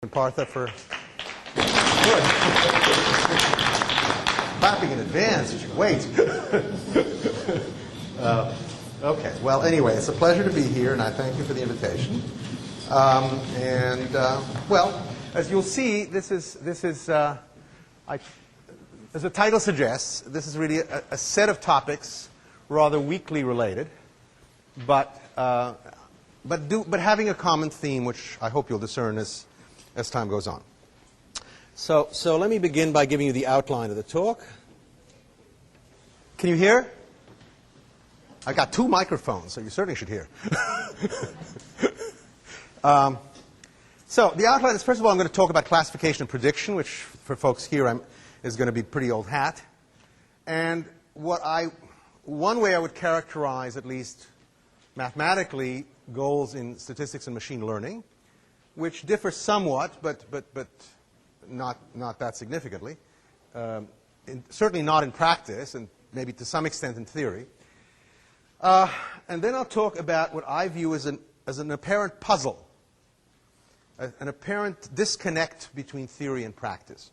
Partha for good. Clapping in advance. You should wait. Okay. Well, anyway, it's a pleasure to be here, and I thank you for the invitation. Well, as you'll see, this is as the title suggests, this is really a set of topics, rather weakly related, but having a common theme, which I hope you'll discern as time goes on. So let me begin by giving you the outline of the talk. Can you hear? I've got two microphones, so you certainly should hear. So the outline is, first of all, I'm going to talk about classification and prediction, which for folks here is going to be pretty old hat. And one way I would characterize, at least mathematically, goals in statistics and machine learning, which differ somewhat, but not that significantly. Certainly not in practice, and maybe to some extent in theory. And then I'll talk about what I view as an apparent puzzle, an apparent disconnect between theory and practice.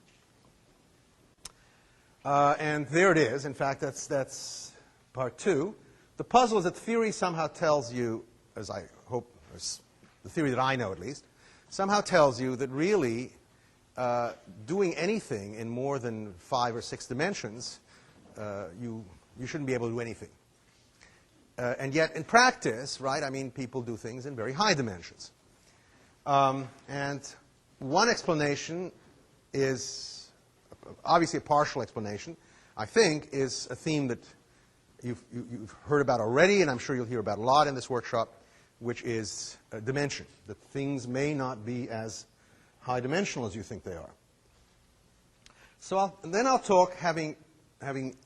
And there it is. In fact, that's part two. The puzzle is that theory somehow tells you, as I hope, the theory that I know at least, somehow tells you that really doing anything in more than 5 or 6 dimensions, you shouldn't be able to do anything. And yet in practice, right, I mean, people do things in very high dimensions. And one explanation is, obviously a partial explanation, I think, is a theme that you've heard about already, and I'm sure you'll hear about a lot in this workshop, which is dimension, that things may not be as high dimensional as you think they are. So then I'll talk, having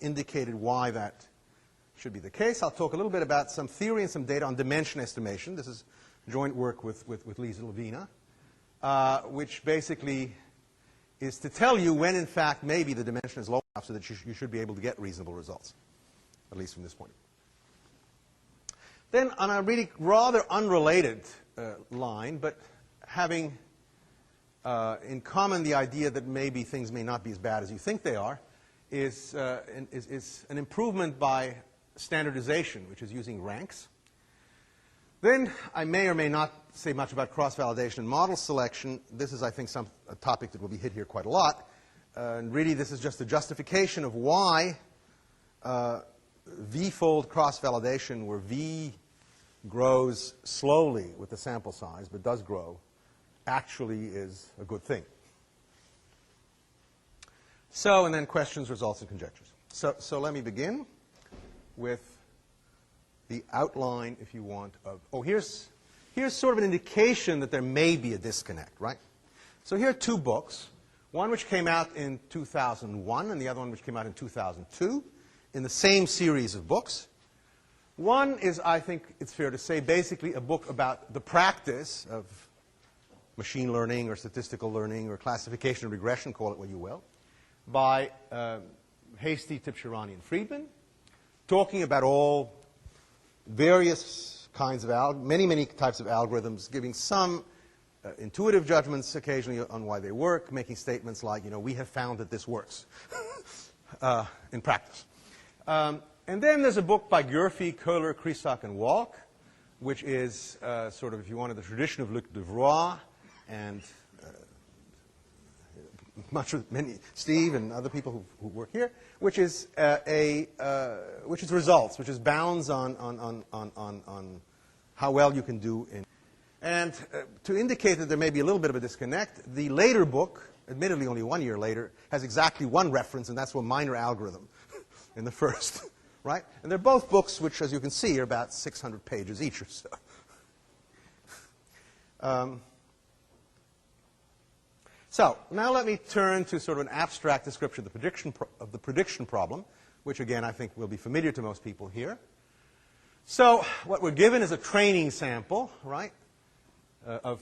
indicated why that should be the case, I'll talk a little bit about some theory and some data on dimension estimation. This is joint work with Lisa Levina, which basically is to tell you when, in fact, maybe the dimension is low enough so that you should be able to get reasonable results, at least from this point. Then on a really rather unrelated line, but having in common the idea that maybe things may not be as bad as you think they are, is an improvement by standardization, which is using ranks. Then I may or may not say much about cross-validation and model selection. This is, I think, a topic that will be hit here quite a lot. And really, this is just a justification of why V-fold cross-validation, where V grows slowly with the sample size, but does grow, actually is a good thing. So, and then questions, results, and conjectures. So let me begin with the outline, if you want, of, here's sort of an indication that there may be a disconnect, right? So here are two books, one which came out in 2001 and the other one which came out in 2002, in the same series of books. One is, I think it's fair to say, basically a book about the practice of machine learning or statistical learning or classification and regression, call it what you will, by Hastie, Tibshirani, and Friedman, talking about all various kinds of many types of algorithms, giving some intuitive judgments occasionally on why they work, making statements like, we have found that this works in practice. And then there's a book by Gurfi, Köhler, Krisak, and Walk, which is sort of, if you wanted, the tradition of Luc Devroy and Steve and other people who work here, which is results, which is bounds on how well you can do in. And to indicate that there may be a little bit of a disconnect, the later book, admittedly only 1 year later, has exactly one reference, and that's a minor algorithm in the first. Right? And they're both books which, as you can see, are about 600 pages each or so. So now let me turn to sort of an abstract description of the prediction problem, which, again, I think will be familiar to most people here. So what we're given is a training sample, right, of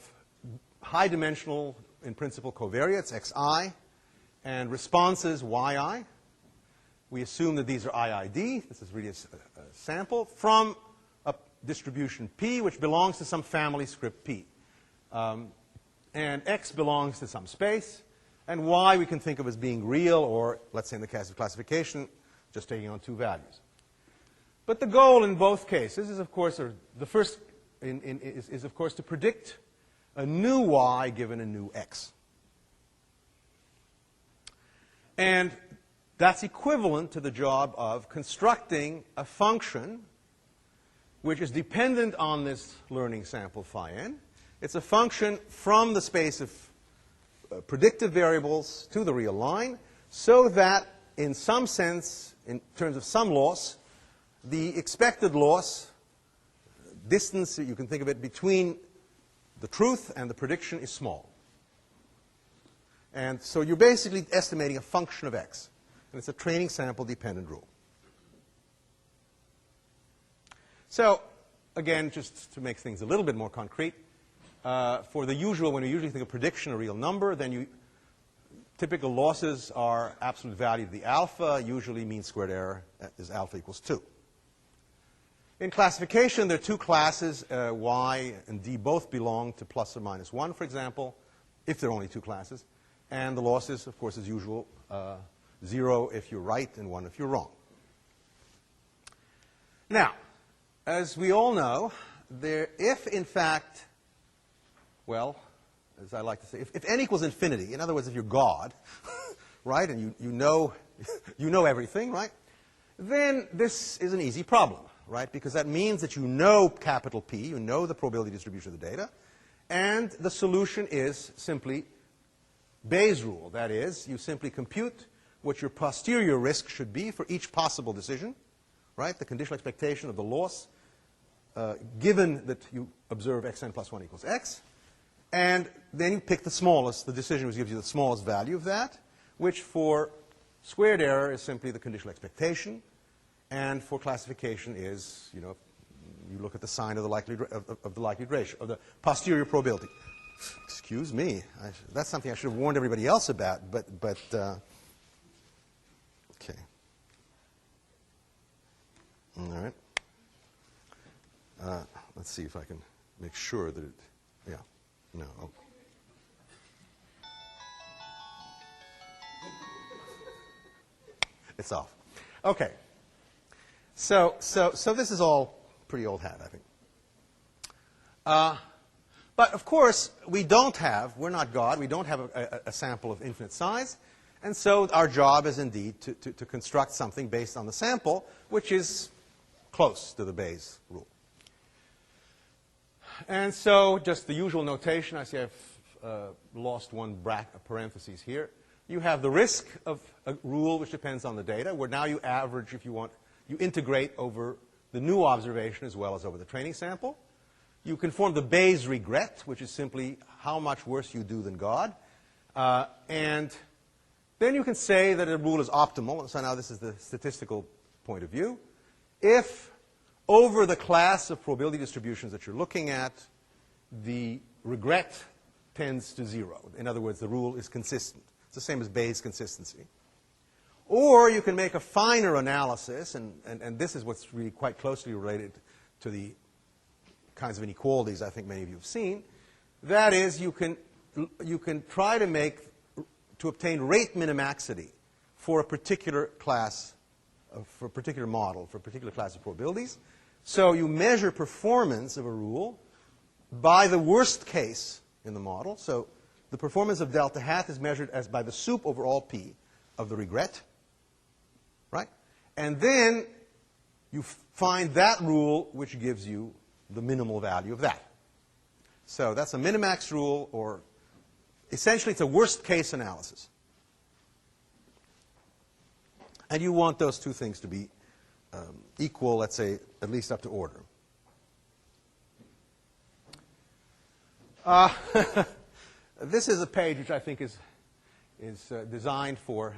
high-dimensional, in principle, covariates, xi, and responses, yi. We assume that these are IID. This is really a sample from a distribution P, which belongs to some family script P. and x belongs to some space, and y we can think of as being real, or let's say in the case of classification, just taking on two values. But the goal in both cases is, of course, or the first is of course to predict a new y given a new x. And that's equivalent to the job of constructing a function which is dependent on this learning sample phi n. It's a function from the space of predictive variables to the real line, so that in some sense, in terms of some loss, the expected loss, distance, you can think of it, between the truth and the prediction is small. And so you're basically estimating a function of x. And it's a training sample dependent rule. So, again, just to make things a little bit more concrete, for the usual, when you usually think of prediction, a real number, then typical losses are absolute value of the alpha, usually mean squared error is alpha equals 2. In classification, there are two classes, y and d both belong to plus or minus 1, for example, if there are only two classes. And the losses, of course, as usual, 0 if you're right and 1 if you're wrong. Now, as we all know, if in fact, well, as I like to say, if n equals infinity, in other words, if you're God, right, and you know everything, right, then this is an easy problem, right, because that means that you know capital P, you know the probability distribution of the data, and the solution is simply Bayes' rule. That is, you simply compute what your posterior risk should be for each possible decision, right, the conditional expectation of the loss, given that you observe xn plus 1 equals x, and then you pick the smallest, the decision which gives you the smallest value of that, which for squared error is simply the conditional expectation, and for classification is, you look at the sign of the likelihood ratio, of the posterior probability. Excuse me, that's something I should have warned everybody else about, but okay. All right. Let's see if I can make sure that it, yeah, no. Oh. It's off. Okay. So this is all pretty old hat, I think. But of course, we're not God, we don't have a sample of infinite size, and so our job is indeed to construct something based on the sample, which is close to the Bayes rule. And so just the usual notation, I see I've lost one parenthesis here. You have the risk of a rule which depends on the data, where now you average, if you want, you integrate over the new observation as well as over the training sample. You can form the Bayes regret, which is simply how much worse you do than God. And then you can say that a rule is optimal. So now this is the statistical point of view. If over the class of probability distributions that you're looking at, the regret tends to 0. In other words, the rule is consistent. It's the same as Bayes consistency. Or you can make a finer analysis, and this is what's really quite closely related to the kinds of inequalities I think many of you have seen. That is, you can try to obtain rate minimaxity for a particular class, for a particular model, for a particular class of probabilities. So you measure performance of a rule by the worst case in the model. So the performance of delta hat is measured as by the sup over all p of the regret, right? And then you find that rule which gives you the minimal value of that. So that's a minimax rule, or essentially it's a worst case analysis. And you want those two things to be equal, let's say, at least up to order. This is a page which I think is designed for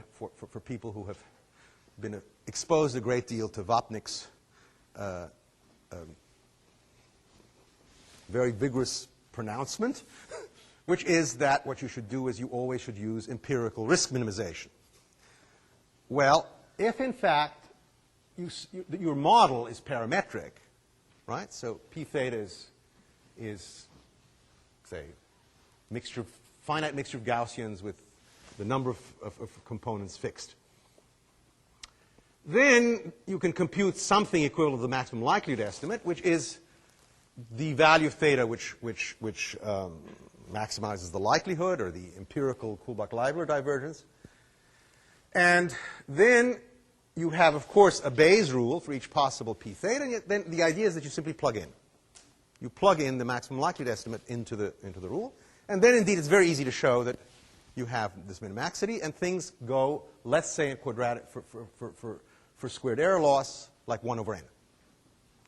people who have been exposed a great deal to Vopnik's very vigorous pronouncement, which is that what you should do is you always should use empirical risk minimization. Well, if in fact your model is parametric, right? So p theta is say mixture, finite mixture of Gaussians with the number of components fixed. Then you can compute something equivalent to the maximum likelihood estimate, which is the value of theta which maximizes the likelihood, or the empirical Kullback-Leibler divergence. And then you have, of course, a Bayes rule for each possible p theta. And then the idea is that you simply plug in. You plug in the maximum likelihood estimate into the rule. And then, indeed, it's very easy to show that you have this minimaxity, and things go, let's say, in quadratic for squared error loss, like 1 over n.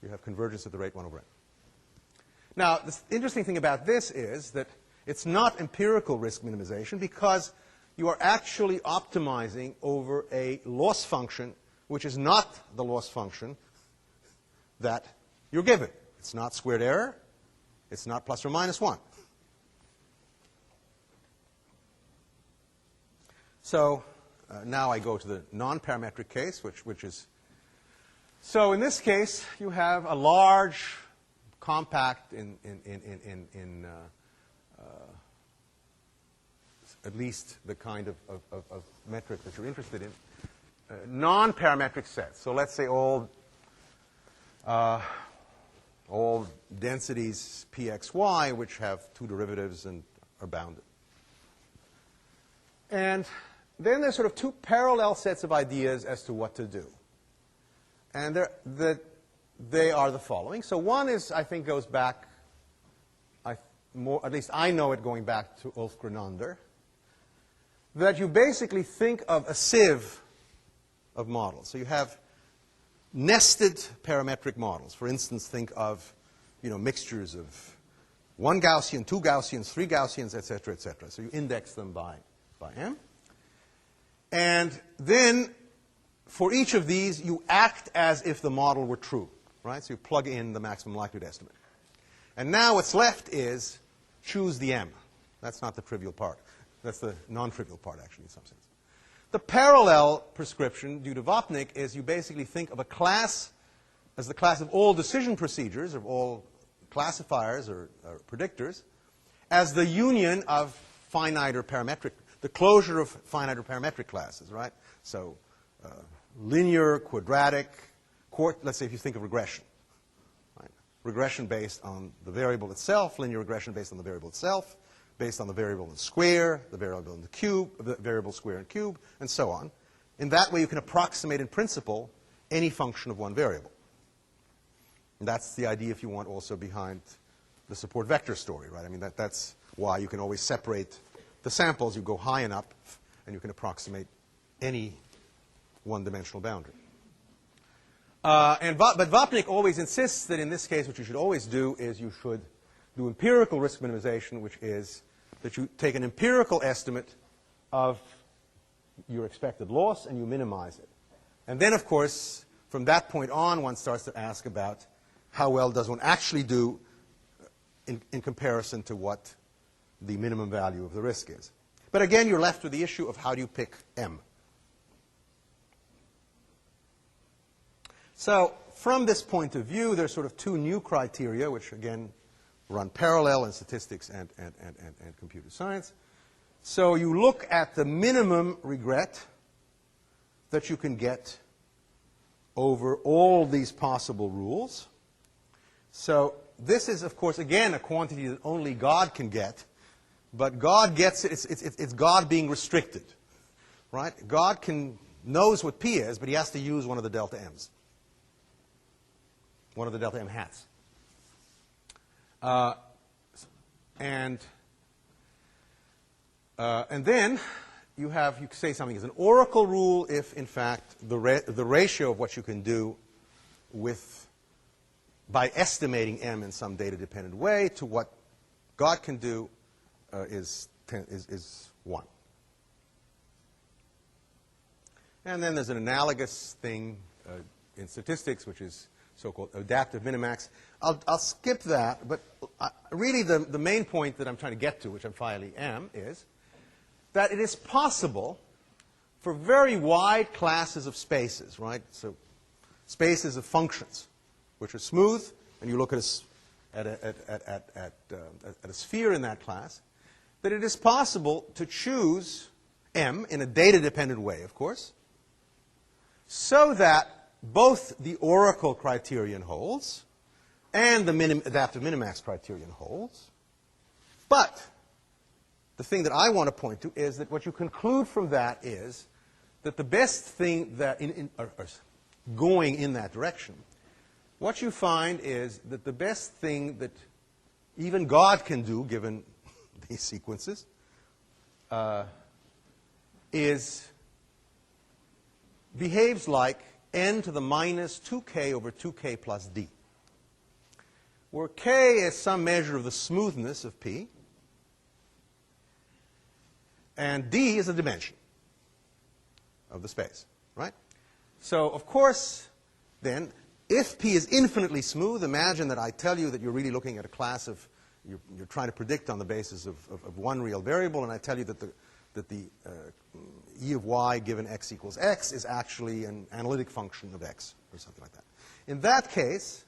You have convergence at the rate 1 over n. Now, the interesting thing about this is that it's not empirical risk minimization, because you are actually optimizing over a loss function which is not the loss function that you're given. It's not squared error. It's not plus or minus 1. So now I go to the non-parametric case, which is, so in this case, you have a large, compact, at least the kind of metric that you're interested in, non-parametric sets. So let's say all densities pxy, which have two derivatives and are bounded. And then there's sort of two parallel sets of ideas as to what to do. And they are the following. So one is, I think, goes back, at least I know it going back to Ulf Grenander, that you basically think of a sieve of models. So you have nested parametric models. For instance, think of mixtures of 1 Gaussian, 2 Gaussians, 3 Gaussians, et cetera, et cetera. So you index them by m. And then for each of these, you act as if the model were true, right? So you plug in the maximum likelihood estimate. And now what's left is choose the m. That's not the trivial part. That's the non-trivial part, actually, in some sense. The parallel prescription, due to Vopnik, is you basically think of a class as the class of all decision procedures, of all classifiers or predictors, as the union of finite or parametric, the closure of finite or parametric classes, right? So linear, quadratic, let's say if you think of regression, right? Regression based on the variable itself, linear regression based on the variable itself, based on the variable in the square, the variable in the cube, the variable square and cube, and so on. In that way, you can approximate in principle any function of one variable. And that's the idea, if you want, also behind the support vector story, right? I mean, that's why you can always separate the samples. You go high enough, and you can approximate any one-dimensional boundary. But Vopnik always insists that in this case, what you should always do is you should do empirical risk minimization, which is that you take an empirical estimate of your expected loss and you minimize it. And then, of course, from that point on, one starts to ask about how well does one actually do in comparison to what the minimum value of the risk is. But again, you're left with the issue of how do you pick m. So from this point of view, there's sort of two new criteria, which, again, run parallel in statistics and computer science. So you look at the minimum regret that you can get over all these possible rules. So this is, of course, again, a quantity that only God can get. But God gets it. It's God being restricted, right? God knows what P is, but he has to use one of the delta M's, one of the delta M hats. And then you say something is an oracle rule if, in fact, the ratio of what you can do by estimating m in some data-dependent way to what God can do is 1. And then there's an analogous thing in statistics, which is so-called adaptive minimax. I'll skip that, but really the main point that I'm trying to get to, which I finally am, is that it is possible for very wide classes of spaces, right? So spaces of functions, which are smooth, and you look at a sphere in that class, that it is possible to choose M in a data-dependent way, of course, so that both the oracle criterion holds and the adaptive minimax criterion holds. But the thing that I want to point to is that what you conclude from that is that the best thing that going in that direction, what you find is that the best thing that even God can do, given these sequences, behaves like n to the minus 2k over 2k plus d, where k is some measure of the smoothness of P, and d is a dimension of the space, right? So, of course, then, if P is infinitely smooth, imagine that I tell you that you're really looking at a class of, you're trying to predict on the basis of one real variable, and I tell you that the E of y given x equals x is actually an analytic function of x, or something like that. In that case,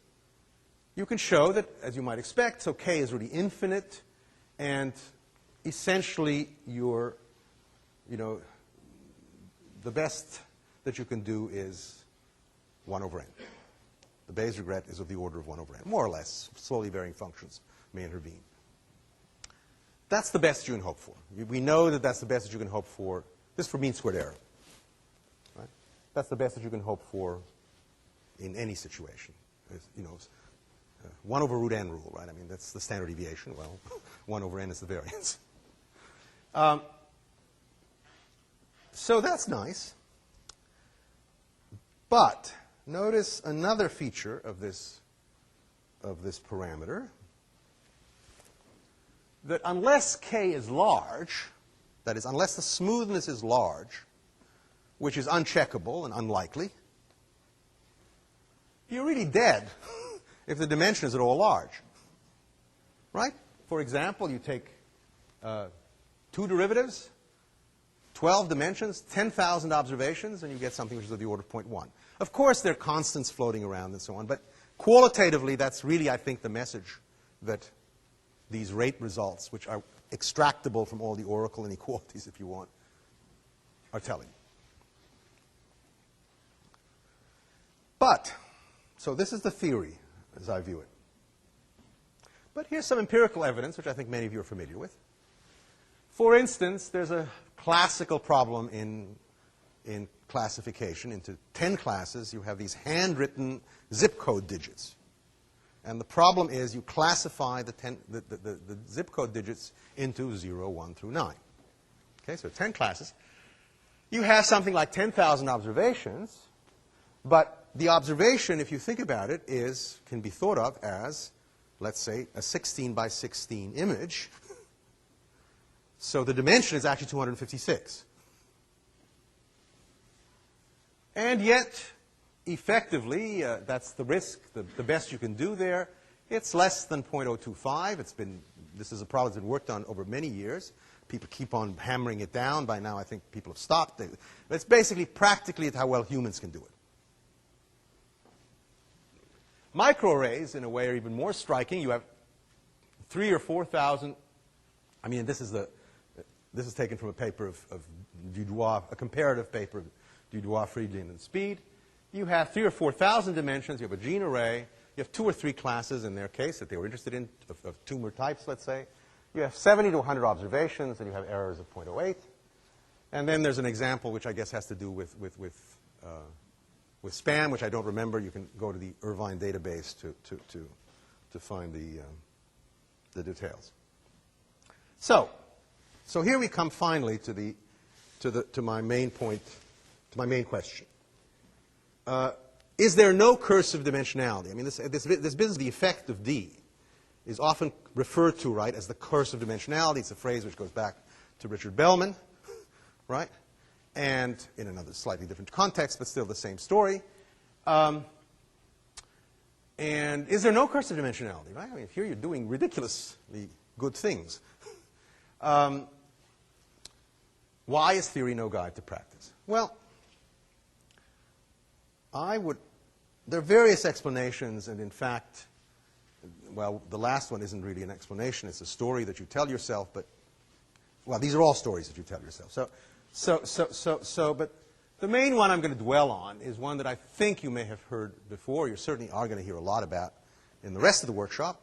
you can show that, as you might expect, so k is really infinite, and essentially the best that you can do is 1 over n. The Bayes regret is of the order of 1 over n, more or less. Slowly varying functions may intervene. That's the best you can hope for. We know that that's the best that you can hope for. This is for mean squared error. Right? That's the best that you can hope for in any situation. 1 over root n rule, right? I mean, that's the standard deviation. Well, 1 over n is the variance. So that's nice. But notice another feature of this parameter, that unless k is large, that is, unless the smoothness is large, which is uncheckable and unlikely, you're really dead if the dimension is at all large. Right? For example, you take 2 derivatives, 12 dimensions, 10,000 observations, and you get something which is of the order of 0.1. Of course, there are constants floating around and so on, but qualitatively, that's really, I think, the message that these rate results, which are extractable from all the oracle inequalities, if you want, are telling. But, so this is the theory, as I view it. But here's some empirical evidence, which I think many of you are familiar with. For instance, there's a classical problem in classification. Into 10 classes, you have these handwritten zip code digits. And the problem is you classify the zip code digits into 0, 1 through 9. Okay, so 10 classes. You have something like 10,000 observations, but the observation, if you think about it, can be thought of as, let's say, a 16 by 16 image. So the dimension is actually 256. And yet, effectively, that's the risk, the best you can do there. It's less than 0.025. This is a problem that's been worked on over many years. People keep on hammering it down. By now, I think people have stopped. But it's basically practically how well humans can do it. Microarrays, in a way, are even more striking. You have 3,000 or 4,000. I mean, this is taken from a paper of Dudois, a comparative paper of Dudois, Friedland, and Speed. You have 3,000 or 4,000 dimensions. You have a gene array. You have 2 or 3 classes in their case that they were interested in, of tumor types, let's say. You have 70 to 100 observations, and you have errors of 0.08. And then there's an example which I guess has to do with spam, which I don't remember. You can go to the Irvine database to find the details. So here we come finally to my main point, to my main question. Is there no cursive dimensionality? I mean, this business of the effect of D is often referred to, right, as the cursive dimensionality. It's a phrase which goes back to Richard Bellman, right? And in another slightly different context, but still the same story. And is there no cursive dimensionality, right? I mean, here you're doing ridiculously good things. Why is theory no guide to practice? Well, there are various explanations, and in fact, well, the last one isn't really an explanation. It's a story that you tell yourself, but well, these are all stories that you tell yourself. But the main one I'm going to dwell on is one that I think you may have heard before. You certainly are going to hear a lot about in the rest of the workshop,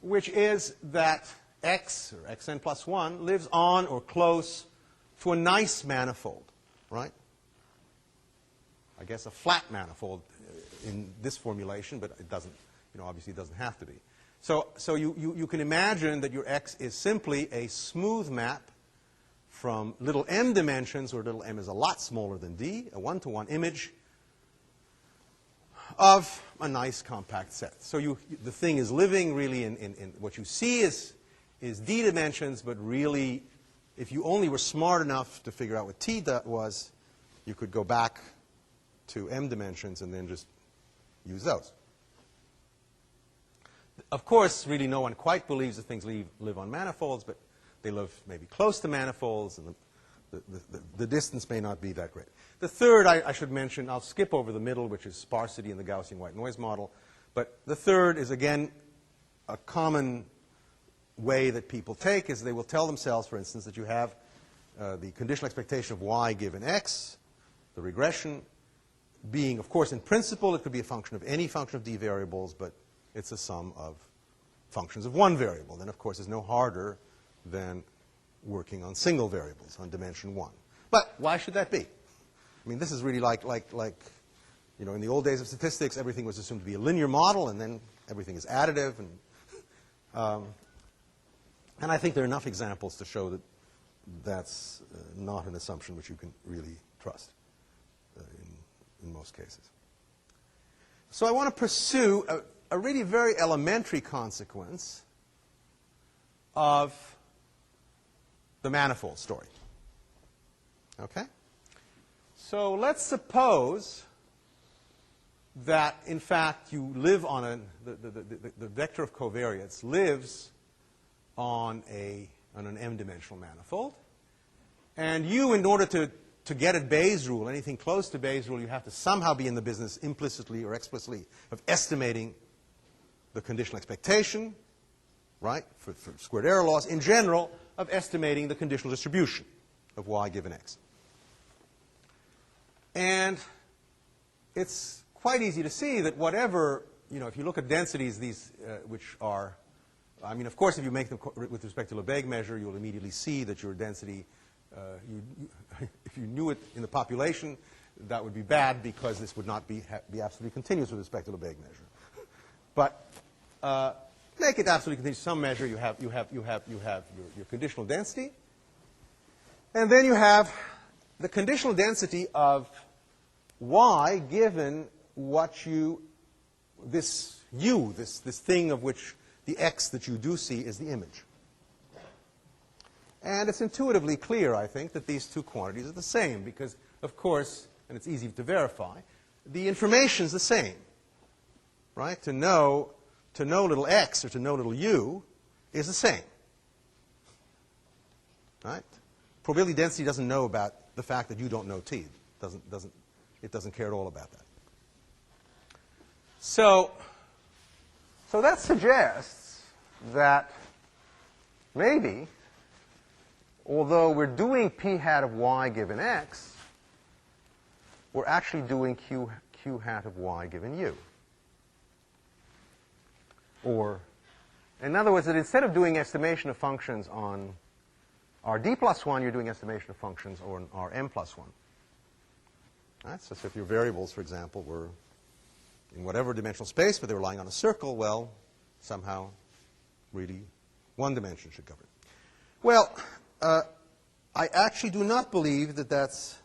which is that x, or xn plus 1, lives on or close to a nice manifold, right? I guess a flat manifold in this formulation, but it doesn't, obviously it doesn't have to be. So you can imagine that your x is simply a smooth map from little m dimensions, where little m is a lot smaller than d, a one-to-one image of a nice compact set. So the thing is living really in what you see is d dimensions, but really, if you only were smart enough to figure out what t was, you could go back to m dimensions and then just use those. Of course, really no one quite believes that things live on manifolds, but they live maybe close to manifolds, and the distance may not be that great. The third I should mention, I'll skip over the middle, which is sparsity in the Gaussian white noise model. But the third is, again, a common way that people take, is they will tell themselves, for instance, that you have the conditional expectation of y given x, the regression, being, of course, in principle, it could be a function of any function of d variables, but it's a sum of functions of one variable. Then, of course, it's no harder than working on single variables on dimension 1. But why should that be? I mean, this is really like in the old days of statistics, everything was assumed to be a linear model, and then everything is additive. And I think there are enough examples to show that that's not an assumption which you can really trust in most cases. So I want to pursue a really very elementary consequence of the manifold story. Okay? So let's suppose that, in fact, you live on the vector of covariance lives on an m-dimensional manifold. And you, in order to get at Bayes' rule, anything close to Bayes' rule, you have to somehow be in the business, implicitly or explicitly, of estimating the conditional expectation, right, for squared error laws, in general, of estimating the conditional distribution of y given x. And it's quite easy to see that whatever, if you look at densities, these which are, I mean, of course, if you make them with respect to Lebesgue measure, you'll immediately see that your density, if you knew it in the population, that would be bad, because this would not be absolutely continuous with respect to Lebesgue measure. But make it absolutely continuous. Some measure you have your conditional density, and then you have the conditional density of y given what this thing of which the x that you do see is the image. And it's intuitively clear, I think, that these two quantities are the same, because, of course, and it's easy to verify, the information is the same, right? To know little x or to know little u is the same, right? Probability density doesn't know about the fact that you don't know t. It doesn't care at all about that. So that suggests that maybe, although we're doing p hat of y given x, we're actually doing q hat of y given u. Or, in other words, that instead of doing estimation of functions on Rd plus 1, you're doing estimation of functions on Rm plus 1. Right? So if your variables, for example, were in whatever dimensional space, but they were lying on a circle, well, somehow, really, one dimension should cover it. Well, I actually do not believe that that's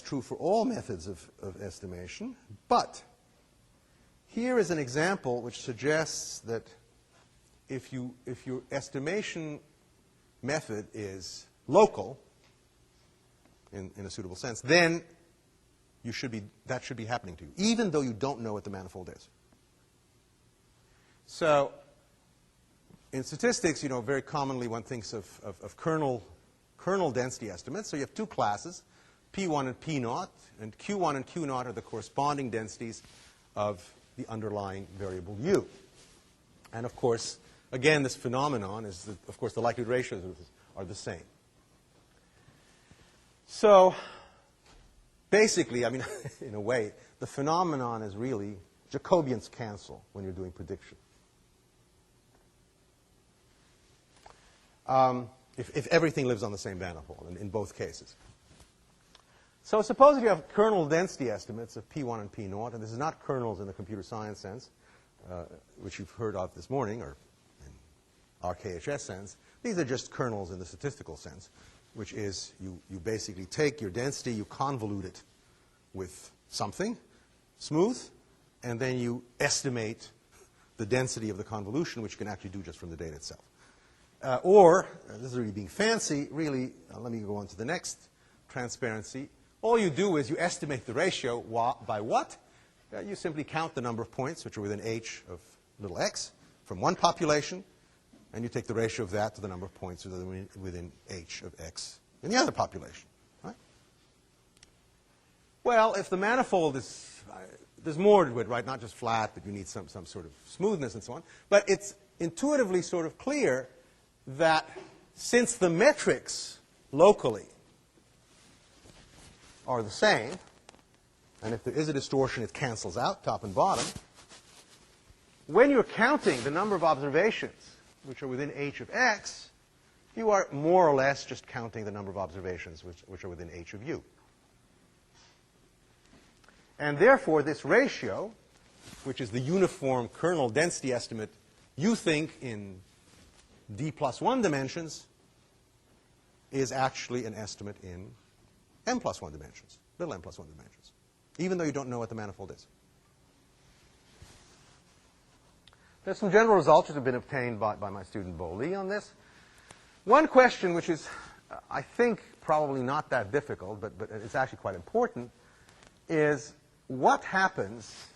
true for all methods of estimation, but here is an example which suggests that if your estimation method is local, in a suitable sense, then that should be happening to you, even though you don't know what the manifold is. So in statistics, very commonly one thinks of kernel density estimates. So you have two classes, P1 and P0, and Q1 and Q0 are the corresponding densities of the underlying variable u. And of course, again, this phenomenon is that, of course, the likelihood ratios are the same. So basically, I mean, in a way, the phenomenon is really Jacobians cancel when you're doing prediction. If everything lives on the same manifold in both cases. So suppose you have kernel density estimates of P1 and P0, and this is not kernels in the computer science sense, which you've heard of this morning, or in RKHS sense. These are just kernels in the statistical sense, which is you basically take your density, you convolute it with something smooth, and then you estimate the density of the convolution, which you can actually do just from the data itself. Or, this is really being fancy, really, let me go on to the next transparency. All you do is you estimate the ratio by what? You simply count the number of points which are within h of little x from one population, and you take the ratio of that to the number of points within h of x in the other population. Right? Well, if the manifold is, there's more to it, right? Not just flat, but you need some sort of smoothness and so on. But it's intuitively sort of clear that since the metrics locally are the same, and if there is a distortion, it cancels out, top and bottom, when you're counting the number of observations which are within h of x, you are more or less just counting the number of observations which are within h of u. And therefore, this ratio, which is the uniform kernel density estimate, you think in d plus 1 dimensions, is actually an estimate in m plus 1 dimensions, little m plus 1 dimensions, even though you don't know what the manifold is. There's some general results that have been obtained by my student Bo Lee on this. One question, which is, I think, probably not that difficult, but it's actually quite important, is what happens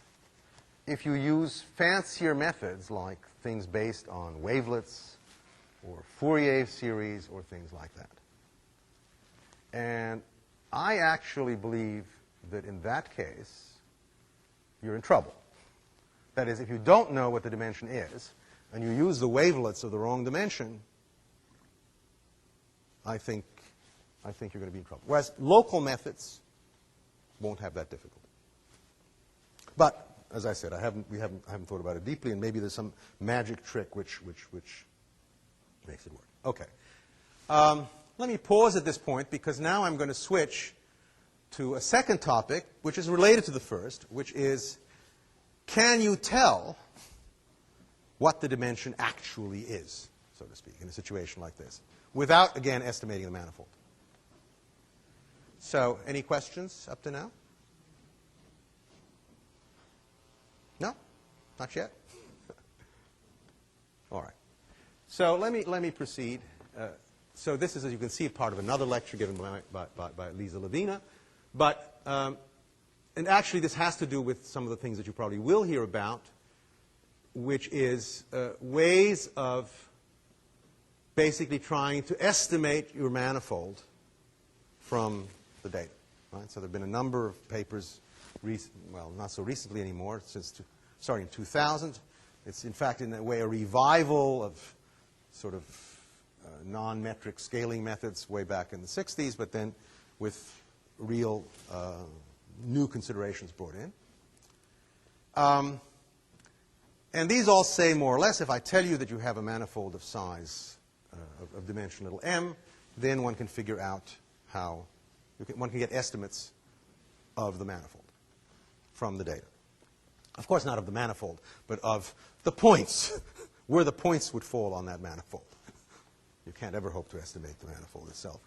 if you use fancier methods like things based on wavelets or Fourier series or things like that? And I actually believe that in that case, you're in trouble. That is, if you don't know what the dimension is, and you use the wavelets of the wrong dimension, I think you're going to be in trouble. Whereas local methods won't have that difficulty. But as I said, I haven't thought about it deeply, and maybe there's some magic trick which makes it work. Okay. Let me pause at this point, because now I'm going to switch to a second topic, which is related to the first, which is, can you tell what the dimension actually is, so to speak, in a situation like this, without, again, estimating the manifold? So, any questions up to now? No? Not yet? All right. So let me proceed. So this is, as you can see, part of another lecture given by Lisa Lavina. But, and actually this has to do with some of the things that you probably will hear about, which is ways of basically trying to estimate your manifold from the data. Right? So there have been a number of papers, well, not so recently anymore, starting in 2000. It's, in fact, in a way, a revival of sort of non-metric scaling methods way back in the 60s, but then with real new considerations brought in. And these all say more or less, if I tell you that you have a manifold of size of dimension little m, then one can figure out how, one can get estimates of the manifold from the data. Of course, not of the manifold, but of the points, where the points would fall on that manifold. You can't ever hope to estimate the manifold itself.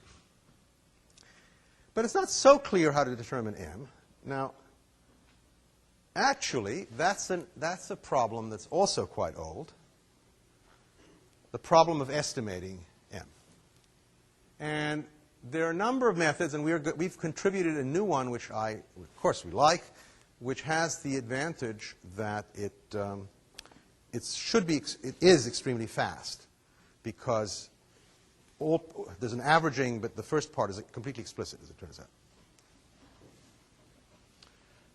But it's not so clear how to determine m. Now, actually, that's a problem that's also quite old, the problem of estimating m. And there are a number of methods, and we've contributed a new one, which of course, we like, which has the advantage that it is extremely fast, because there's an averaging, but the first part is completely explicit, as it turns out.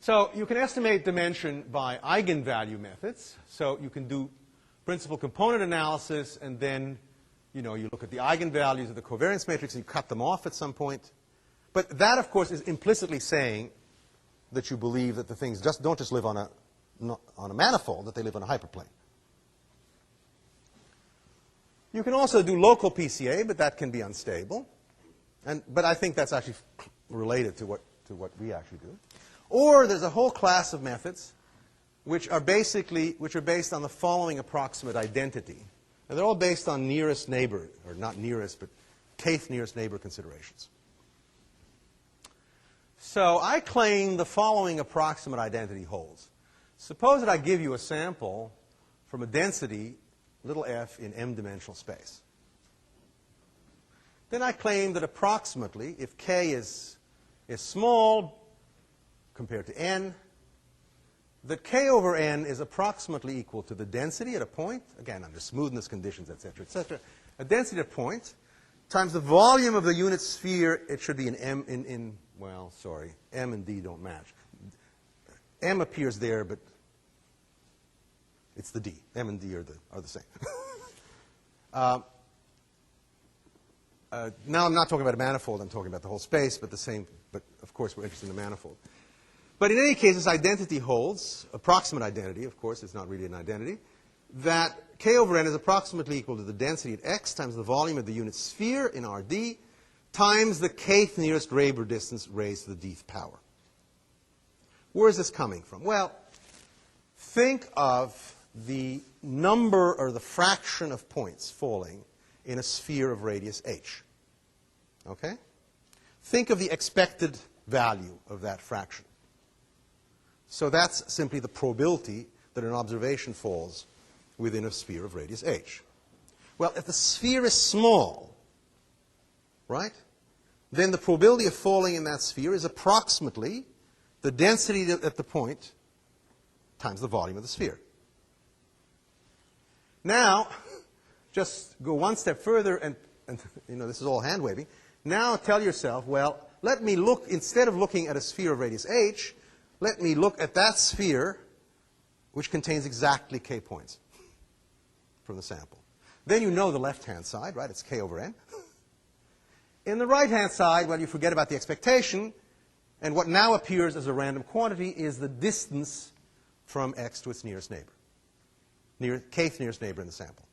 So you can estimate dimension by eigenvalue methods. So you can do principal component analysis, and then you look at the eigenvalues of the covariance matrix and you cut them off at some point. But that, of course, is implicitly saying that you believe that the things don't just live on a manifold, that they live on a hyperplane. You can also do local PCA, but that can be unstable. But I think that's actually related to what we actually do. Or there's a whole class of methods which are based on the following approximate identity. And they're all based on nearest neighbor, or not nearest, but kth nearest neighbor considerations. So I claim the following approximate identity holds. Suppose that I give you a sample from a density, little f, in m-dimensional space. Then I claim that approximately, if k is small compared to n, that k over n is approximately equal to the density at a point, again, under smoothness conditions, et cetera, a density at a point, times the volume of the unit sphere. It should be in m, well, sorry, m and d don't match. M appears there, but it's the d. M and d are the same. Now I'm not talking about a manifold, I'm talking about the whole space, but of course we're interested in the manifold. But in any case, this identity holds, approximate identity, of course, it's not really an identity, that k over n is approximately equal to the density at x times the volume of the unit sphere in Rd times the kth nearest Weber distance raised to the dth power. Where is this coming from? Well, think of the number or the fraction of points falling in a sphere of radius h. Okay? Think of the expected value of that fraction. So that's simply the probability that an observation falls within a sphere of radius h. Well, if the sphere is small, right, then the probability of falling in that sphere is approximately the density at the point times the volume of the sphere. Now, just go one step further, and this is all hand waving. Now tell yourself, well, let me look, instead of looking at a sphere of radius h, let me look at that sphere which contains exactly k points from the sample. Then you know the left-hand side, right? It's k over n. In the right-hand side, well, you forget about the expectation, and what now appears as a random quantity is the distance from x to its nearest neighbor, kth nearest neighbor in the sample.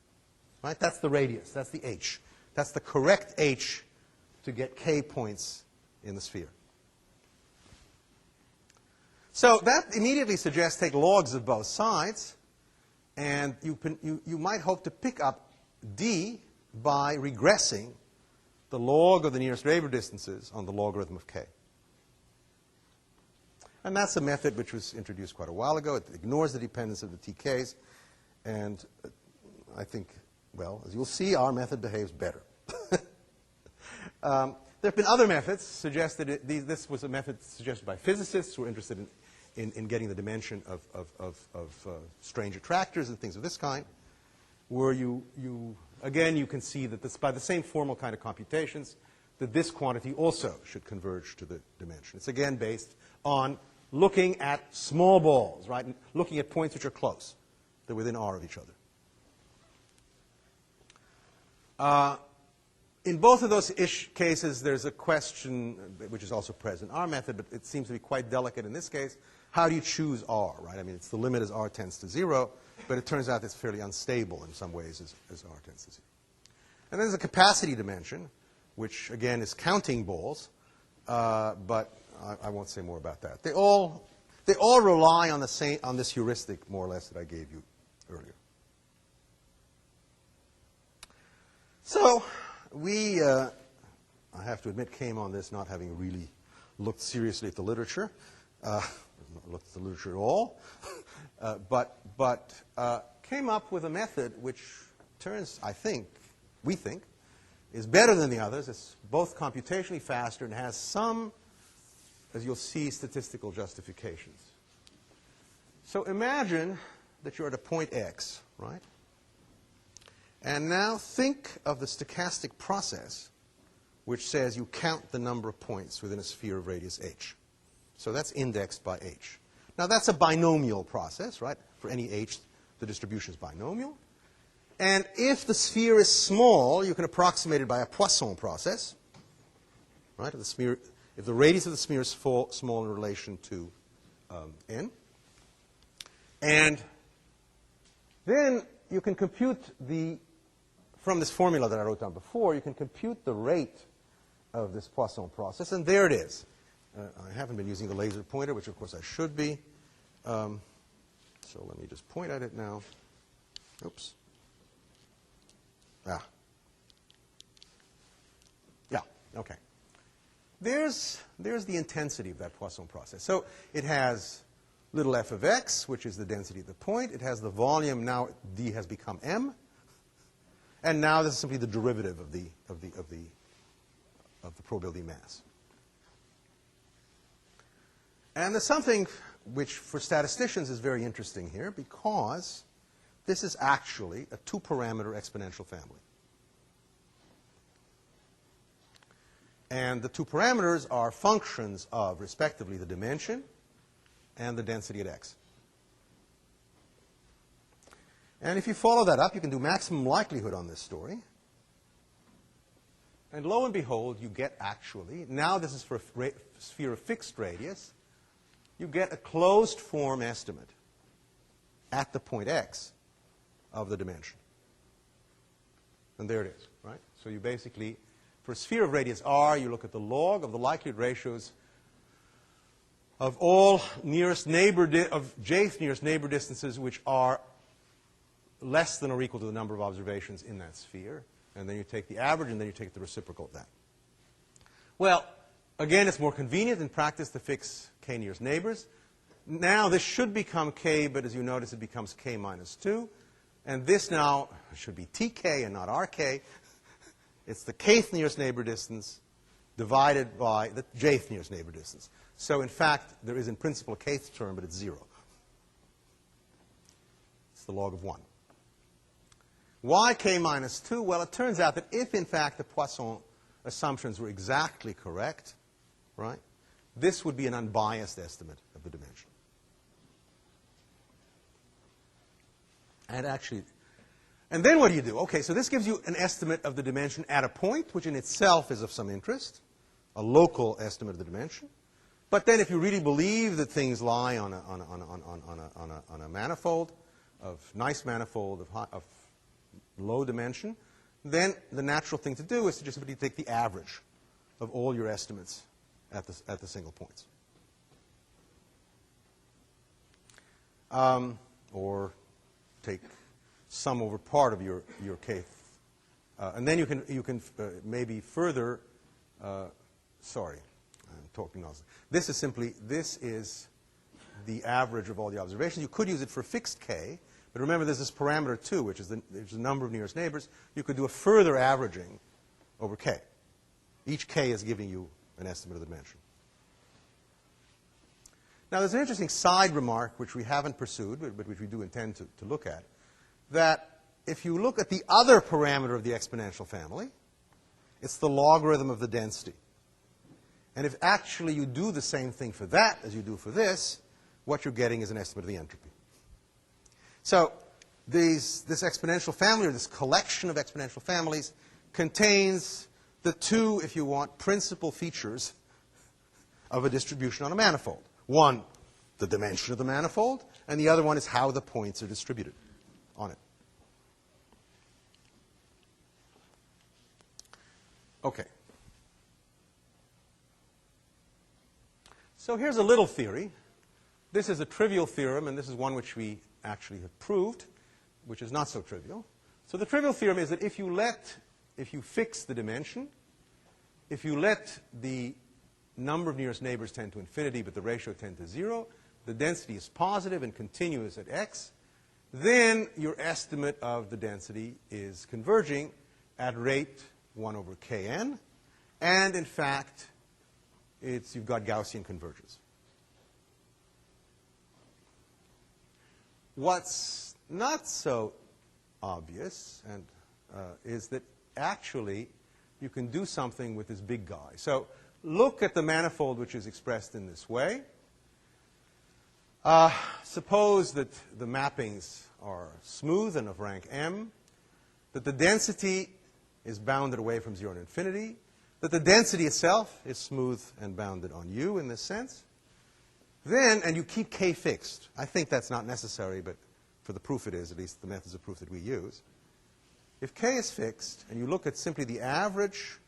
Right? That's the radius. That's the h. That's the correct h to get k points in the sphere. So that immediately suggests take logs of both sides, and you might hope to pick up d by regressing the log of the nearest Weber distances on the logarithm of k. And that's a method which was introduced quite a while ago. It ignores the dependence of the tks, and I think, well, as you'll see, our method behaves better. There have been other methods suggested. This was a method suggested by physicists who were interested in getting the dimension of strange attractors and things of this kind, where again, you can see that by the same formal kind of computations, that this quantity also should converge to the dimension. It's again based on looking at small balls, right? And looking at points which are close. They're within R of each other. In both of those cases, there's a question which is also present in our method, but it seems to be quite delicate in this case. How do you choose R, right? I mean, it's the limit as R tends to 0, but it turns out it's fairly unstable in some ways as R tends to 0. And then there's a capacity dimension, which, again, is counting balls, but I won't say more about that. They all rely on this heuristic, more or less, that I gave you earlier. So we, I have to admit, came on this not having really looked seriously at the literature, not looked at the literature at all, but came up with a method which turns, we think, is better than the others. It's both computationally faster and has some, as you'll see, statistical justifications. So imagine that you're at a point x, right? And now think of the stochastic process which says you count the number of points within a sphere of radius h. So that's indexed by h. Now that's a binomial process, right? For any h, the distribution is binomial. And if the sphere is small, you can approximate it by a Poisson process. Right? If the radius of the sphere is small in relation to n. And then you can compute from this formula that I wrote down before, you can compute the rate of this Poisson process, and there it is. I haven't been using the laser pointer, which of course I should be. So let me just point at it now. Oops. Yeah, okay. There's the intensity of that Poisson process. So it has little f of x, which is the density of the point. It has the volume. Now d has become m. And now this is simply the derivative of the probability mass. And there's something which for statisticians is very interesting here, because this is actually a two-parameter exponential family. And the two parameters are functions of, respectively, the dimension and the density at x. And if you follow that up, you can do maximum likelihood on this story. And lo and behold, you get actually, now this is for a sphere of fixed radius, you get a closed form estimate at the point x of the dimension. And there it is, right? So you basically, for a sphere of radius r, you look at the log of the likelihood ratios of all nearest neighbor of jth nearest neighbor distances which are less than or equal to the number of observations in that sphere. And then you take the average, and then you take the reciprocal of that. Well, again, it's more convenient in practice to fix k nearest neighbors. Now this should become k, but as you notice, it becomes k minus 2. And this now should be tk and not rk. It's the kth nearest neighbor distance divided by the jth nearest neighbor distance. So in fact, there is in principle a kth term, but it's 0. It's the log of 1. Why k minus 2? Well, it turns out that if, in fact, the Poisson assumptions were exactly correct, right, this would be an unbiased estimate of the dimension. And then what do you do? Okay, so this gives you an estimate of the dimension at a point, which in itself is of some interest, a local estimate of the dimension. But then if you really believe that things lie on a manifold, nice manifold of low dimension, then the natural thing to do is to just simply take the average of all your estimates at the single points. Or take sum over part of your kth. And then you can maybe further, sorry, I'm talking nonsense. This is the average of all the observations. You could use it for fixed k, but remember there's this parameter 2, which is the number of nearest neighbors. You could do a further averaging over k. Each k is giving you an estimate of the dimension. Now there's an interesting side remark which we haven't pursued, but which we do intend to look at, that if you look at the other parameter of the exponential family, it's the logarithm of the density. And if actually you do the same thing for that as you do for this, what you're getting is an estimate of the entropy. So this exponential family, or this collection of exponential families, contains the two, if you want, principal features of a distribution on a manifold. One, the dimension of the manifold, and the other one is how the points are distributed on it. Okay. So here's a little theory. This is a trivial theorem, and this is one which we actually have proved, which is not so trivial. So the trivial theorem is that if you fix the dimension, if you let the number of nearest neighbors tend to infinity, but the ratio tend to 0, the density is positive and continuous at x, then your estimate of the density is converging at rate 1 over kn, and in fact, you've got Gaussian convergence. What's not so obvious is that actually you can do something with this big guy. So look at the manifold which is expressed in this way. Suppose that the mappings are smooth and of rank m. that the density is bounded away from 0 to infinity, that the density itself is smooth and bounded on U in this sense. Then, and you keep K fixed. I think that's not necessary, but for the proof it is, at least the methods of proof that we use. If K is fixed, and you look at simply the average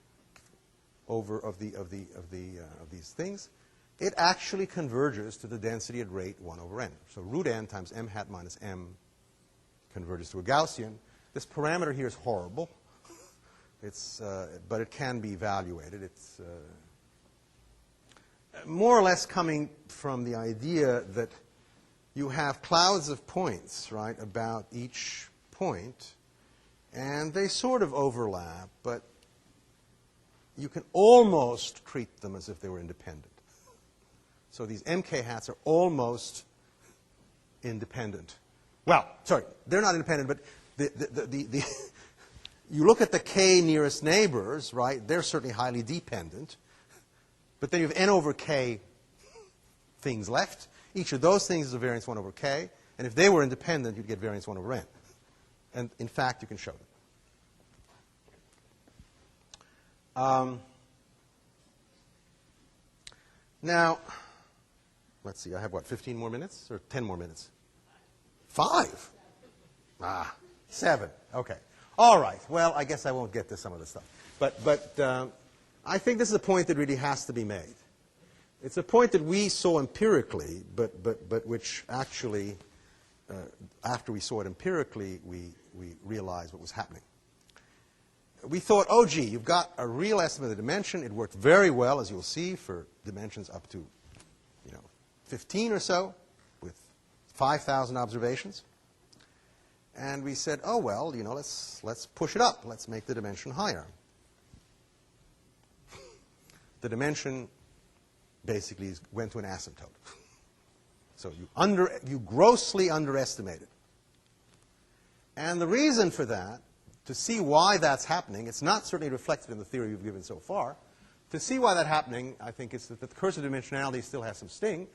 of these things, it actually converges to the density at rate 1 over n. So root n times m hat minus m converges to a Gaussian. This parameter here is horrible. But it can be evaluated. It's more or less coming from the idea that you have clouds of points, right, about each point, and they sort of overlap, but you can almost treat them as if they were independent. So these MK hats are almost independent. Well, sorry, they're not independent, but you look at the K nearest neighbors, right, they're certainly highly dependent. But then you have n over K things left. Each of those things is a variance 1 over K. And if they were independent, you'd get variance 1 over n. And in fact, you can show them. Now, let's see, I have what, 15 more minutes or 10 more minutes? 5? 7. Okay. All right. Well, I guess I won't get to some of the stuff. But I think this is a point that really has to be made. It's a point that we saw empirically, but which actually, after we saw it empirically, we realized what was happening. We thought, oh, gee, you've got a real estimate of the dimension. It worked very well, as you'll see, for dimensions up to 15 or so, with 5,000 observations. And we said, oh, well, let's push it up. Let's make the dimension higher. The dimension basically went to an asymptote. So you grossly underestimate it. And the reason for that, to see why that's happening, it's not certainly reflected in the theory you've given so far. To see why that's happening, I think it's that the curse of dimensionality still has some sting.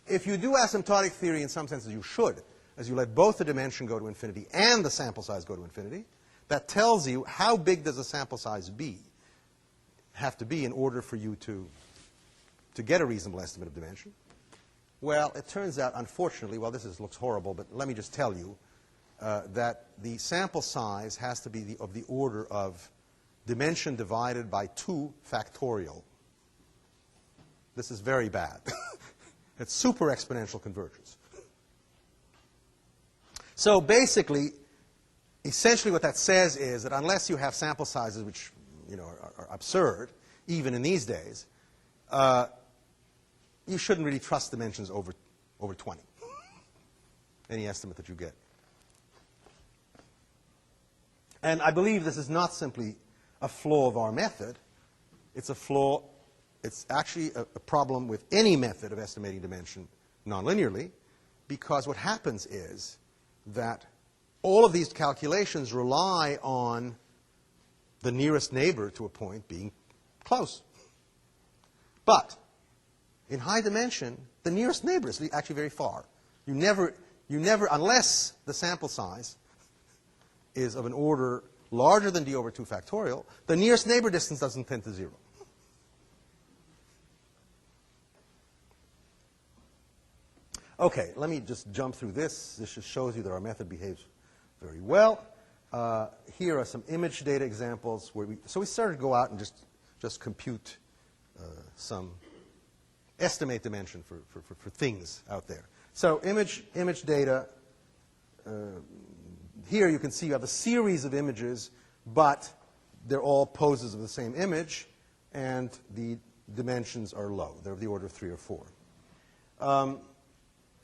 If you do asymptotic theory in some senses, you should, as you let both the dimension go to infinity and the sample size go to infinity. That tells you how big does the sample size have to be in order for you to get a reasonable estimate of dimension. Well, it turns out, unfortunately, well, looks horrible, but let me just tell you that the sample size has to be of the order of dimension divided by 2 factorial. This is very bad. It's super exponential convergence. So basically, essentially what that says is that unless you have sample sizes which are absurd, even in these days, you shouldn't really trust dimensions over 20, any estimate that you get. And I believe this is not simply a flaw of our method. It's a flaw, it's actually a problem with any method of estimating dimension nonlinearly, because what happens is that all of these calculations rely on the nearest neighbor to a point being close. But in high dimension, the nearest neighbor is actually very far. You never, unless the sample size is of an order larger than d over 2 factorial, the nearest neighbor distance doesn't tend to 0. Okay, let me just jump through this. This just shows you that our method behaves very well. Here are some image data examples where so we started to go out and just compute some estimate dimension for things out there. So image data, here you can see you have a series of images, but they're all poses of the same image, and the dimensions are low. They're of the order of 3 or 4.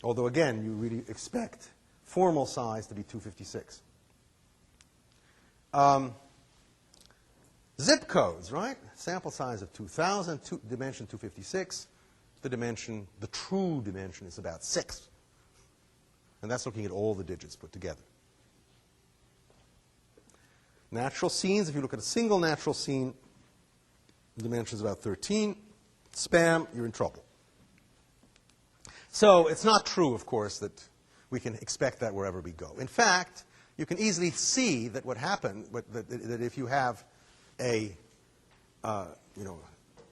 Although, again, you really expect formal size to be 256. Zip codes, right? Sample size of 2,000, dimension 256. The true dimension is about 6. And that's looking at all the digits put together. Natural scenes, if you look at a single natural scene, the dimension is about 13. Spam, you're in trouble. So it's not true, of course, that we can expect that wherever we go. In fact, you can easily see that what happened, that if you have a,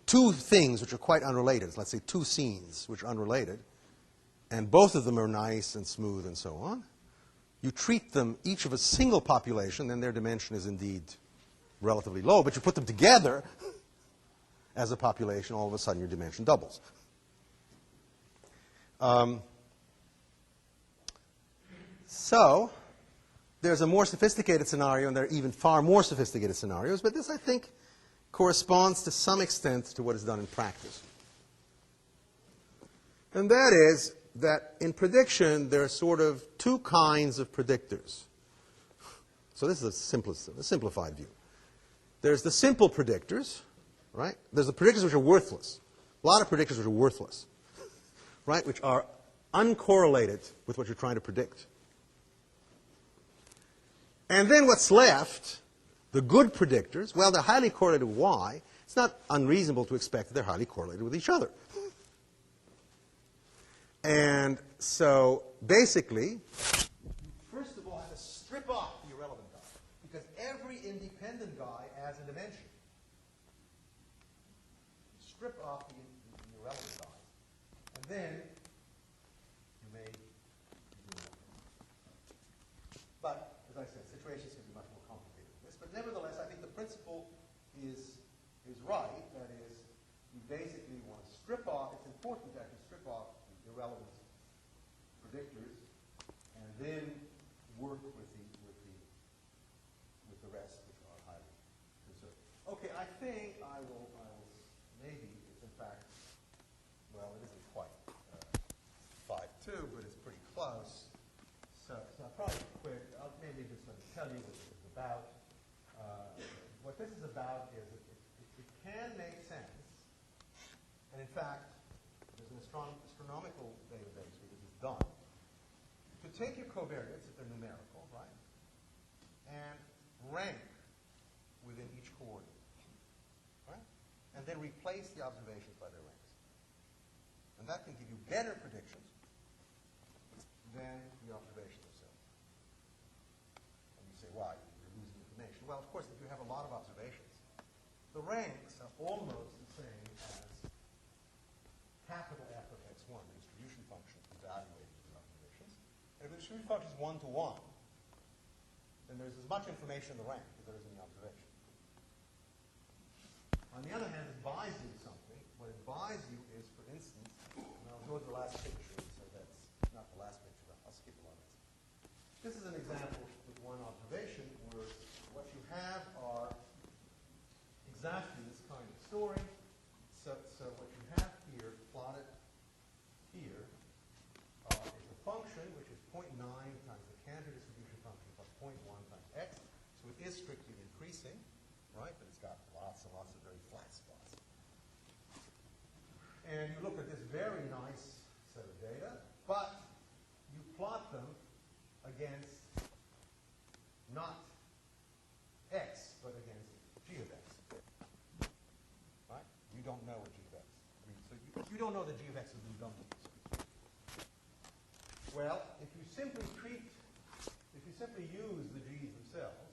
two things which are quite unrelated, let's say two scenes which are unrelated, and both of them are nice and smooth and so on, you treat them each of a single population, then their dimension is indeed relatively low, but you put them together as a population, all of a sudden your dimension doubles. So there's a more sophisticated scenario, and there are even far more sophisticated scenarios, but this, I think, corresponds to some extent to what is done in practice. And that is that in prediction, there are sort of two kinds of predictors. So this is a simplified view. There's the simple predictors, right? There's the predictors which are worthless. A lot of predictors which are worthless, right? Which are uncorrelated with what you're trying to predict. And then what's left, the good predictors, well, they're highly correlated with y. It's not unreasonable to expect that they're highly correlated with each other. And so basically, first of all, I have to strip off the irrelevant guy, because every independent guy adds a dimension. Strip off the irrelevant guys, and then you may do that. But, as I said, situations can be much more complicated than this. But nevertheless, I think the principle is right. That is, you basically want to strip off. It's important to actually strip off the irrelevant predictors, and then work with the rest, which are highly conserved. Okay, I think I will maybe it's in fact, well, it isn't quite 5:2, but it's pretty close. So I'll probably quit. I'll maybe just let me tell you what this is about. What this is about is it can make sense, and in fact, there's an astronomical database where this is done, to take your covariates, if they're numerical, right, and rank within each coordinate, right, and then replace the observations by their ranks. And that can give you better predictions than the observations themselves. And you say, why? You're losing information. Well, of course, if you have a lot of observations, the ranks are almost the same as capital F of x1, the distribution function evaluating the observations. And if the distribution function is 1-to-1, then there's as much information in the rank as there is in the observation. On the other hand, it buys you something. What it buys you is, for instance, and I'll go to the last picture, so that's not the last picture, but I'll skip along this. This is an example with one observation where what you have are exactly this kind of story. So what you have here, plotted here, is a function which is 0.9 times the Cantor distribution function plus 0.1 times x. So it is strictly increasing, right? But it's got lots and lots of very flat spots. And you look at this very nice set of data, but you plot them against not x, but against g of x. Right? You don't know what g of x means. So you don't know that g of x is redundant. Well, if you simply use the g's themselves,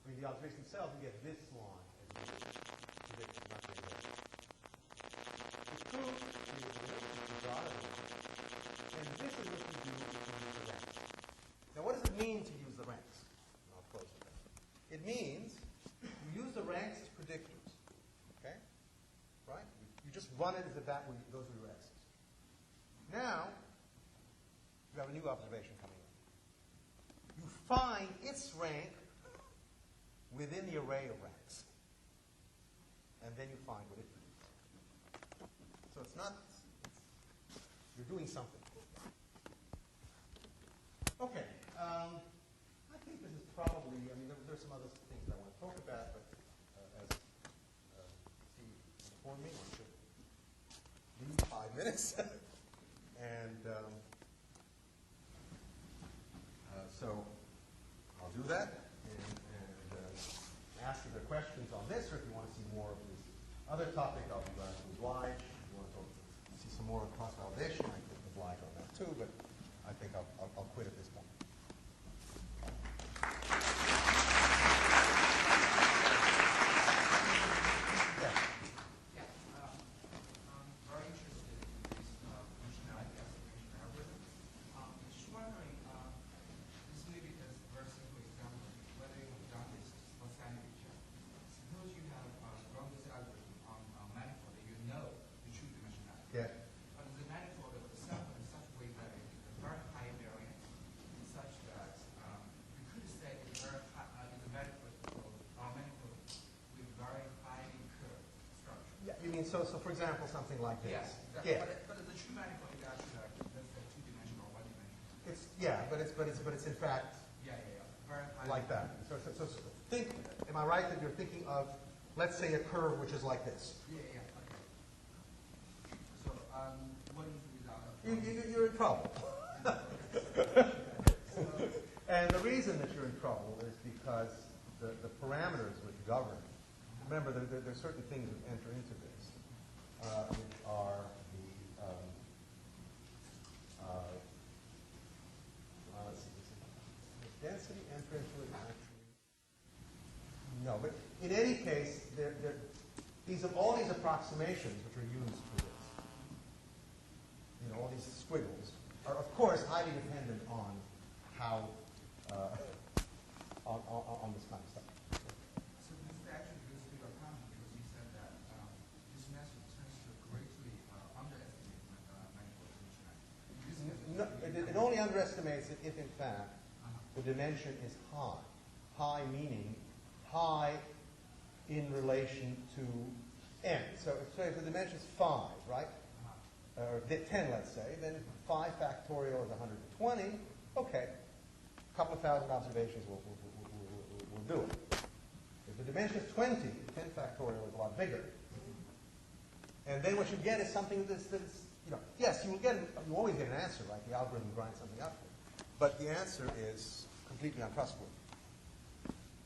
I mean the observations themselves, you get this line as prediction, not g of x. The proof is and this is what you do if you use the ranks. Now, what does it mean to use the ranks? I'll close with that. It means you use the ranks as predictors. Okay? Right? You just run it as if those were your x's. Now, you have a new observation coming in. You find its rank within the array of ranks. And then you find what it produces. So it's not, you're doing something. Okay. I think this is probably, I mean, there's some other things I want to talk about, but as Steve informed me, we should leave 5 minutes. And so I'll do that and ask if there are questions on this, or if you want to see more of this other topic, I'll be glad to oblige. If you want to see some more of cross-validation, I can oblige on that too, but I think I'll quit at this point. you mean, so for example, something like this. Yes. Yeah. But the true manifold is actually like that's a two-dimensional or one-dimensional. It's but it's in fact like that. So think. Am I right that you're thinking of, let's say, a curve which is like this? Yeah. Okay. So what is the result of? You're in trouble. And the reason that you're in trouble is because the parameters which govern. Remember, there are certain things that enter into this, which are the density enter into it actually. No, but in any case, all these approximations which are used for this, all these squiggles, are of course highly dependent on how on this kind of stuff. So this is actually this big comment because you said that this method tends to greatly underestimate manifold dimension. No, it only underestimates it if, in fact, the dimension is high. High meaning high in relation to n. So if the dimension is 5, right? Or 10, let's say, then 5 factorial is 120. Okay. A couple of thousand observations will do it. If the dimension is 20, 10 factorial is a lot bigger. And then what you get is something that's yes, you always get an answer, right? The algorithm grinds something up. But the answer is completely untrustworthy.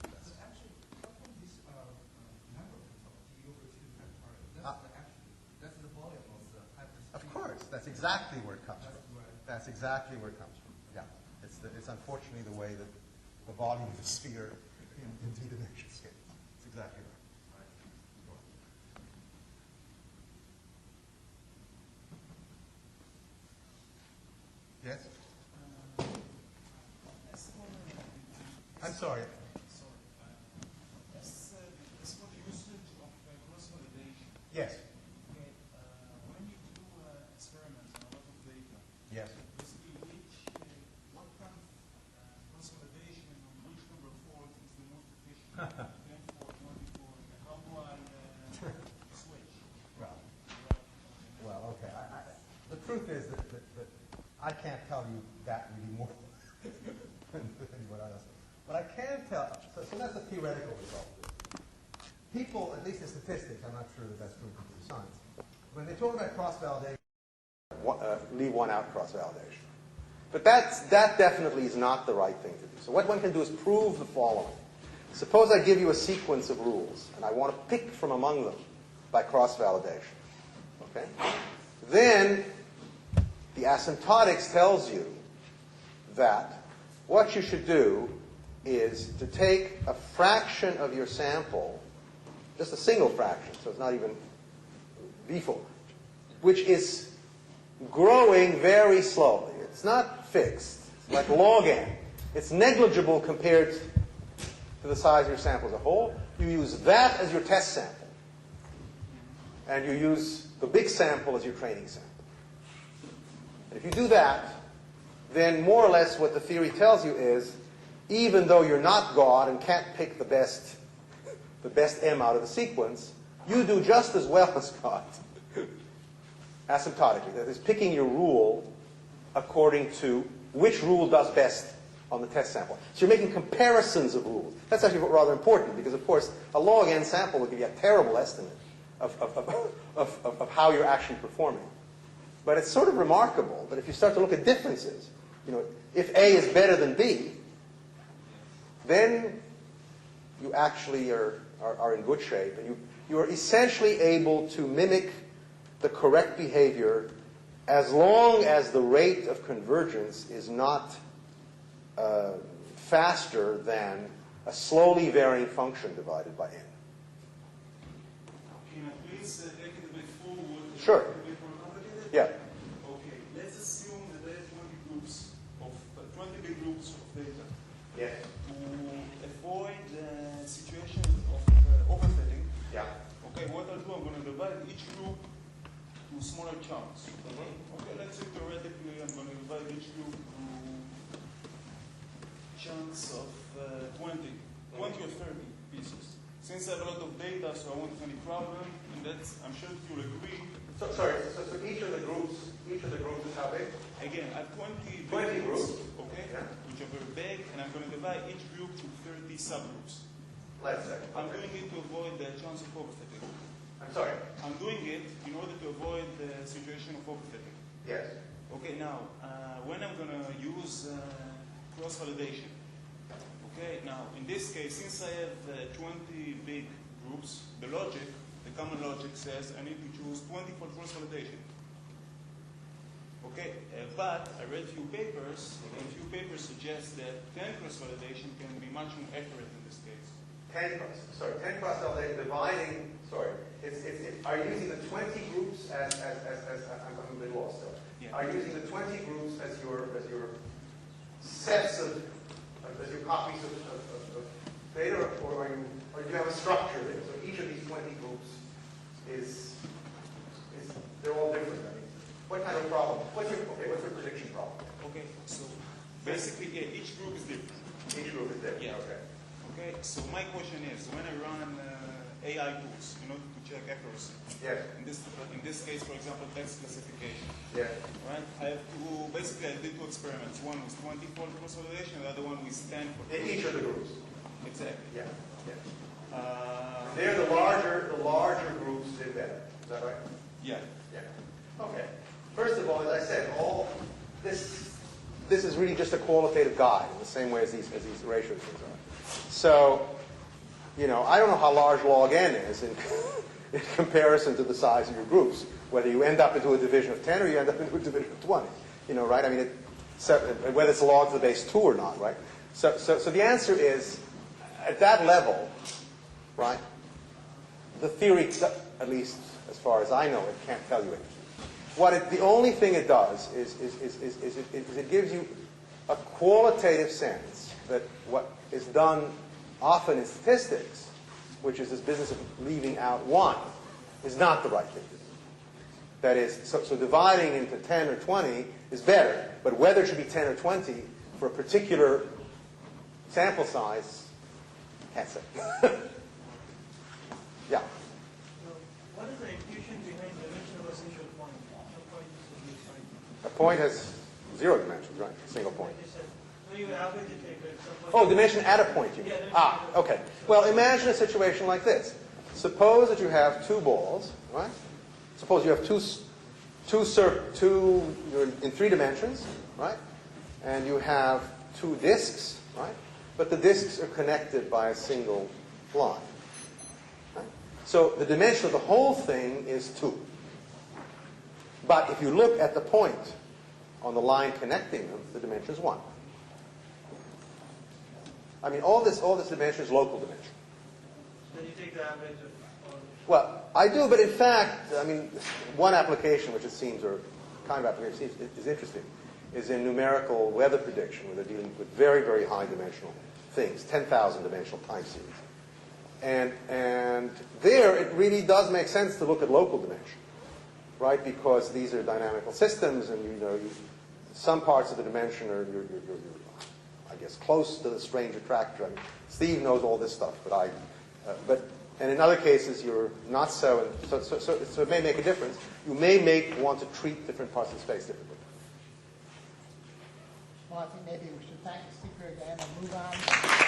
So actually, how come this number of d over 2 factorial? That's the volume of the hypersphere. Of course, that's exactly where it comes from. That's exactly where it comes from. Yeah, it's unfortunately the way that the volume of the sphere in d-dimension scale. It's exactly right. Yes? I'm sorry. As for the usage of cross-validation. Yes. Okay, when you do experiments on a lot of data, Yes. you see what kind of cross-validation on which number of folds is the most efficient. 10 for 24. How do I switch? Well, okay. The truth is that I can't tell you that really more than anyone else. But I can tell, so that's the theoretical result. People, at least in statistics, I'm not sure that that's true in computer science, when they talk about cross-validation, leave one out cross-validation. But that definitely is not the right thing to do. So what one can do is prove the following. Suppose I give you a sequence of rules, and I want to pick from among them by cross-validation. Okay? Then the asymptotics tells you that what you should do is to take a fraction of your sample, just a single fraction, so it's not even V4, which is growing very slowly. It's not fixed. It's like log n. It's negligible compared to the size of your sample as a whole. You use that as your test sample. And you use the big sample as your training sample. And if you do that, then more or less what the theory tells you is, even though you're not God and can't pick the best M out of the sequence, you do just as well as God, asymptotically. That is, picking your rule according to which rule does best on the test sample. So you're making comparisons of rules. That's actually rather important because, of course, a log n sample will give you a terrible estimate of how you're actually performing. But it's sort of remarkable that if you start to look at differences, if A is better than B, then you actually are in good shape. And you are essentially able to mimic the correct behavior as long as the rate of convergence is not faster than a slowly varying function divided by n. Can I please take it a bit forward? Sure. A bit more complicated? Yeah. Okay, let's assume that there are 20 big groups of data. Yeah. To avoid situations of overfitting. Yeah. Okay, what I'll do, I'm going to divide each group to smaller chunks. Okay, let's say theoretically I'm going to divide each group to chunks of 20 or 30 pieces. Since I have a lot of data, so I won't have any problem, and that's, I'm sure that you'll agree. So each of the groups is how big? Again, I have 20 groups. Okay, Yeah. which are very big, and I'm going to divide each group to 30 subgroups. Let's say. I'm doing it to avoid the chance of overfitting. I'm sorry. I'm doing it in order to avoid the situation of overfitting. Yes. Okay, now, when I'm going to use cross-validation, okay, now, in this case, since I have 20 big groups, the common logic says I need to choose 20 for cross-validation. Okay, but I read a few papers, and a few papers suggest that 10 cross-validation can be much more accurate in this case. 10 cross-validation dividing, are you using the 20 groups as I'm a bit lost still. Yeah. Are you using the 20 groups as your sets of, as your copies of data, or do you have a structure there? So each of these 20 groups they're all different. I mean, what kind of problem? What's your prediction problem? Okay, so basically, yeah, each group is different. Each group is different. Yeah. Okay. Okay, so my question is, when I run AI tools in order to check accuracy, Yes. in this case, for example, text classification, Yes. right? I have to, basically, I did two experiments. One was 20 for consolidation, the other one was 10 for In each of the groups. Exactly. Yeah. Yeah. There, the larger groups did better. Is that right? Yeah. Yeah. Okay. First of all, as I said, all this is really just a qualitative guide in the same way as these ratio things are. So, I don't know how large log n is in comparison to the size of your groups, whether you end up into a division of 10 or you end up into a division of 20. Right? I mean, whether it's log to the base 2 or not, right? So the answer is, at that level, right, the theory, at least as far as I know it, can't tell you anything. The only thing it does is it gives you a qualitative sense that what is done often in statistics, which is this business of leaving out 1, is not the right thing to do. That is, so dividing into 10 or 20 is better, but whether it should be 10 or 20 for a particular sample size, can't say. Yeah. What is the intuition behind dimensional essential point? A point has 0 dimensions, right? A single point. So you average it like Oh, dimension at a point, you mean? Okay. Well, imagine a situation like this. Suppose that you have 2 balls, right? Suppose you have you're in 3 dimensions, right? And you have 2 disks, right? But the disks are connected by a single line. Right? So the dimension of the whole thing is 2. But if you look at the point on the line connecting them, the dimension is 1. I mean, all this dimension is local dimension. Then you take the average of all. Well, I do, but in fact, I mean, one application which it seems, or kind of application is interesting, is in numerical weather prediction, where they're dealing with very, very high dimensional things, 10,000 dimensional time series. And there, it really does make sense to look at local dimension, right? Because these are dynamical systems, and some parts of the dimension are you're I guess close to the strange attractor. I mean, Steve knows all this stuff, and in other cases you're not so. And so it may make a difference. You may want to treat different parts of space differently. Well, I think maybe we should thank the speaker again and move on.